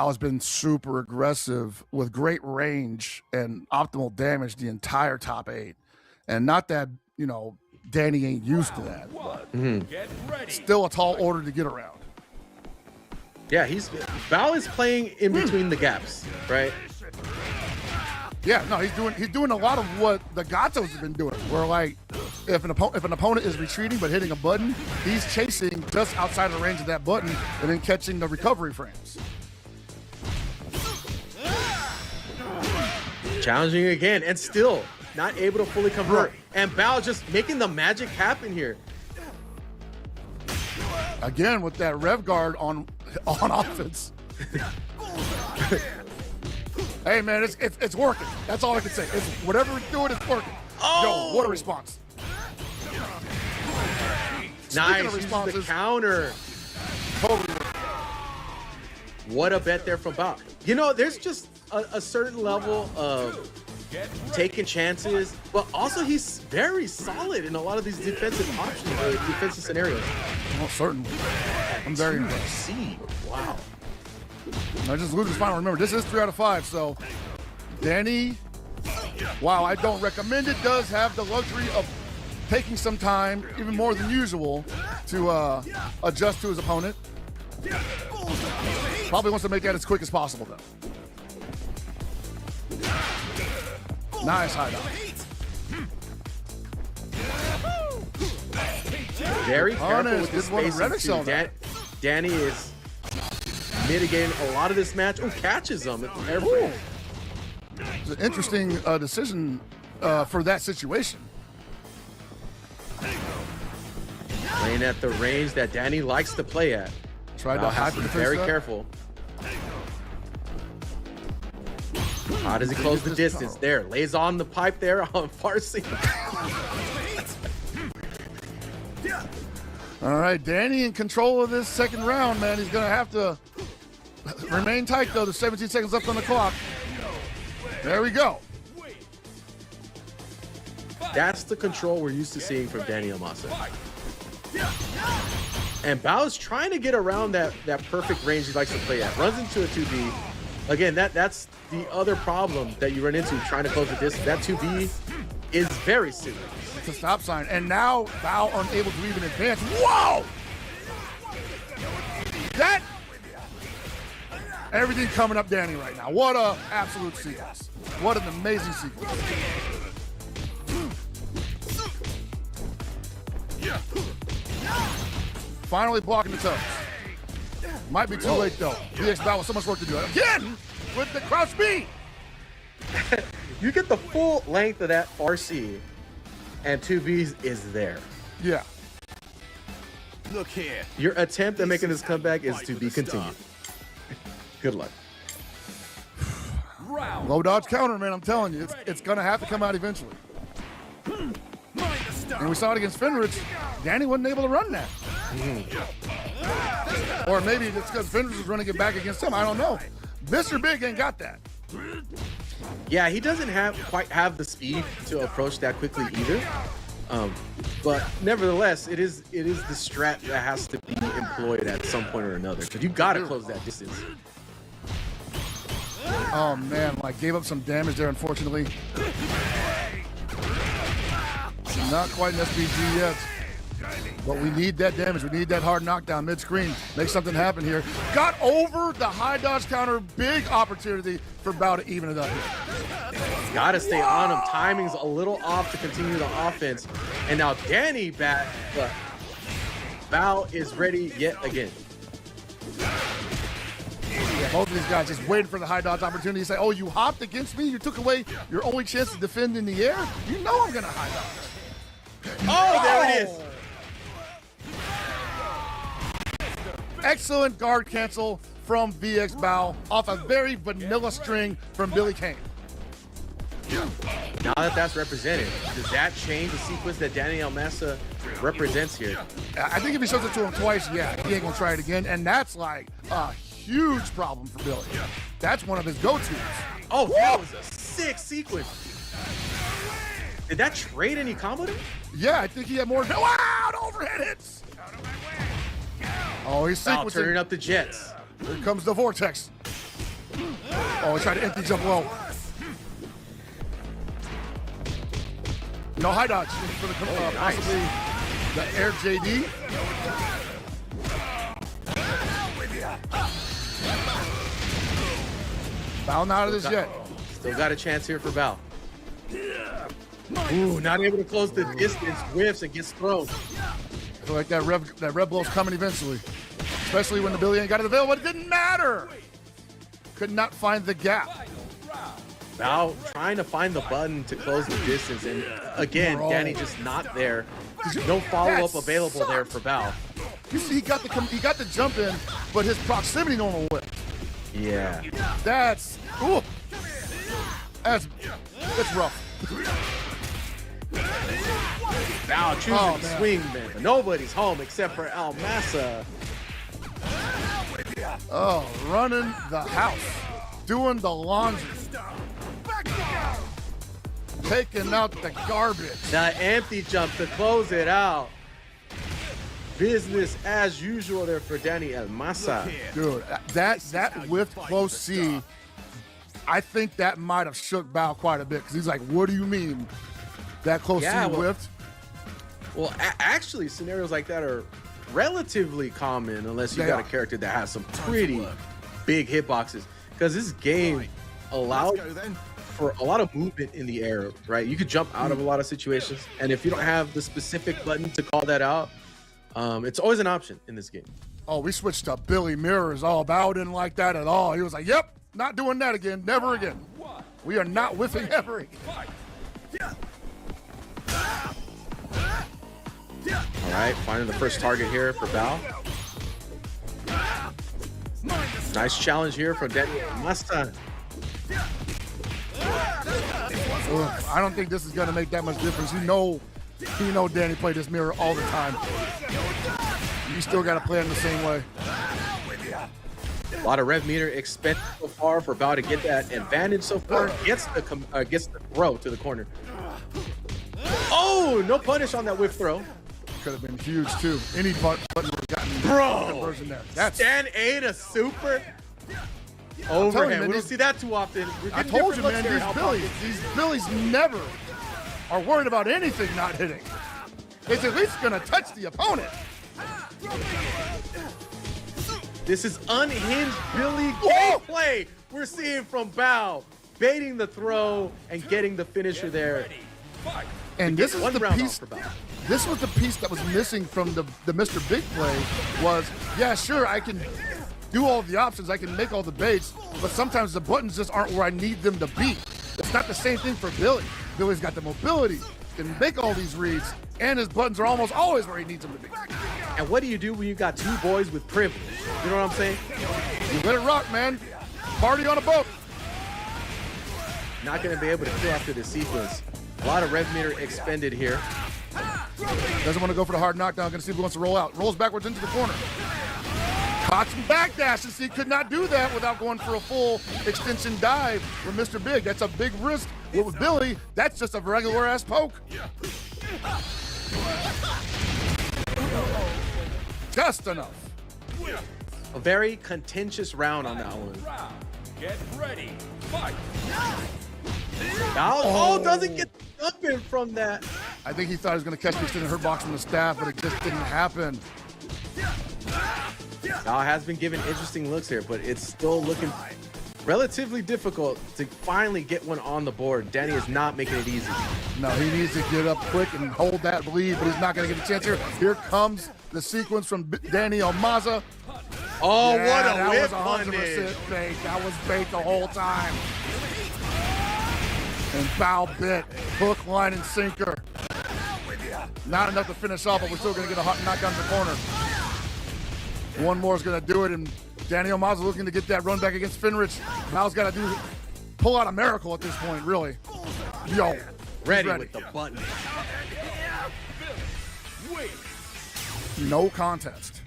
Bao's been super aggressive with great range and optimal damage the entire top 8. And not that, you know, Dany ain't used to that, but still a tall order to get around. Yeah, Bao is playing in between the gaps, right? Yeah, no, he's doing a lot of what the Gatos have been doing. Where like if an opponent is retreating but hitting a button, he's chasing just outside of the range of that button and then catching the recovery frames. Challenging again and still not able to fully convert. And Bao just making the magic happen here. Again with that rev guard on offense. Hey man, it's working. That's all I can say. It's whatever we're doing, it's working. Oh! Yo, what a response! Nice, uses the counter. Totally. What a bet there from Bao. You know, there's just a certain level of taking chances, but also he's very solid in a lot of these defensive options, or defensive scenarios. Well, certainly. I'm very impressed. Wow. I just lose his final. Remember, this is 3 out of 5, so Dany, while I don't recommend it, does have the luxury of taking some time, even more than usual, to adjust to his opponent. Probably wants to make that as quick as possible, though. Nice high dive. Very careful with the spacing too. Dany is mitigating a lot of this match. Oh, catches him at every. It's an interesting decision for that situation. Playing at the range that Dany likes to play at. Tried to hide be very careful. How does he close the distance? There, lays on the pipe there on Farsi. All right, Dany in control of this second round, man. He's going to have to remain tight, though. There's 17 seconds left on the clock. There we go. That's the control we're used to seeing from Dany Maza. And Bao's trying to get around that perfect range he likes to play at. Runs into a 2B. Again, that's the other problem that you run into trying to close the distance. That 2B is very serious. It's a stop sign. And now Bao unable to even advance. Whoa! That... Everything coming up Dany right now. What a absolute sequence. What an amazing sequence. Finally blocking the toes. Might be too late though. Vxbao with so much work to do. Again with the crouch B. You get the full length of that RC and 2Bs is there. Yeah. Look here. Your attempt at making this comeback is to be continued. Good luck. Low dodge counter, man. I'm telling you, it's gonna have to come out eventually. And we saw it against Fenritti. Dany wasn't able to run that. Or maybe it's because Fenritti was running it back against him. I don't know. Mr. Big ain't got that. Yeah, he doesn't quite have the speed to approach that quickly either. But nevertheless, it is the strat that has to be employed at some point or another, because you got to close that distance. Oh man, like gave up some damage there, unfortunately. Not quite an SPG yet. But we need that damage. We need that hard knockdown mid-screen. Make something happen here. Got over the high dodge counter. Big opportunity for Bao to even it up here. Got to stay on him. Timing's a little off to continue the offense. And now Dany back, but Bao is ready yet again. Yeah, both of these guys just waiting for the high dodge opportunity. Say, oh, you hopped against me? You took away your only chance to defend in the air? You know I'm going to high dodge. Oh, there it is. Excellent guard cancel from Vxbao off a very vanilla string from Billy Kane. Now that that's represented, does that change the sequence that Dany Maza represents here? I think if he shows it to him twice, yeah, he ain't gonna try it again. And that's like a huge problem for Billy. That's one of his go-tos. Oh, that was a sick sequence. Did that trade any combo? Yeah, I think he had more. Wow, overhead hits. Oh, he's sequencing. Turning up the jets. Here comes the vortex. Oh, he tried to empty jump low. No high dodge for the possibly the air JD. Bao not out of this yet. Still got a chance here for Bao. Ooh, not able to close the distance, whiffs and gets thrown. I feel like that rev blow's coming eventually. Especially when the Billy ain't got it available, but it didn't matter. Could not find the gap. Bao trying to find the button to close the distance, and again, Bro. Dany just not there. No follow-up available there for Bao. You see, he got the jump in, but his proximity normal whip. Yeah. That's rough. Bao choosing to swing, man. But nobody's home except for Maza. Oh, running the house, doing the laundry, taking out the garbage. The empty jump to close it out. Business as usual there for Dany and Maza. Dude, that whiffed close C, I think that might have shook Bao quite a bit because he's like, what do you mean that close C whiffed? Well, actually, scenarios like that are relatively common unless you got a character that has some pretty big hitboxes, because this game allows for a lot of movement in the air, right? You could jump out of a lot of situations, and if you don't have the specific button to call that out, it's always an option in this game. Oh, we switched to Billy Mirrors. Oh, Bao didn't like that at all. He was like, yep, not doing that again, never again. We are not whiffing ever again. All right, finding the first target here for Bao. Nice challenge here for Dany and Maza. I don't think this is gonna make that much difference. You know Dany played this mirror all the time. You still gotta play it in the same way. A lot of rev meter expended so far for Bao to get that advantage so far. Gets the throw to the corner. Oh, no punish on that whiff throw. Could have been huge too. Any button would have gotten conversion there. That's Stan ate a super overhead. We don't see that too often. I told you, man, these Billies never are worried about anything not hitting. It's at least gonna touch the opponent. This is unhinged Billy play we're seeing from Bao, baiting the throw and getting the finisher there. And this is the piece. for Bao. This was the piece that was missing from the Mr. Big play. Was yeah, sure, I can do all the options, I can make all the baits, but sometimes the buttons just aren't where I need them to be. It's not the same thing for Billy. Billy's got the mobility, can make all these reads, and his buttons are almost always where he needs them to be. And what do you do when you got two boys with privilege? You know what I'm saying? You let it rock, man. Party on a boat. Not going to be able to kill after this sequence. A lot of rev meter expended here. Doesn't want to go for the hard knockdown. Gonna see if he wants to roll out. Rolls backwards into the corner. Caught some backdashes. He could not do that without going for a full extension dive from Mr. Big. That's a big risk. With Billy, that's just a regular ass poke. Just enough. A very contentious round on that one. Get ready. Fight. Doesn't get the jump in from that. I think he thought he was going to catch the extended hurt box from the staff, but it just didn't happen. Bao has been given interesting looks here, but it's still looking relatively difficult to finally get one on the board. Dany is not making it easy. No, he needs to get up quick and hold that bleed, but he's not going to get a chance here. Here comes the sequence from Dany on Maza. Oh, yeah, what a whip that was 100% punish. bait. That was bait the whole time. And Bao bit, hook, line, and sinker. Not enough to finish off, but we're still going to get a hot knockdown in the corner. One more is going to do it, and Dany Maza looking to get that run back against Fenritti. Bao's got to pull out a miracle at this point, really. Yo, Ready with the button. no contest.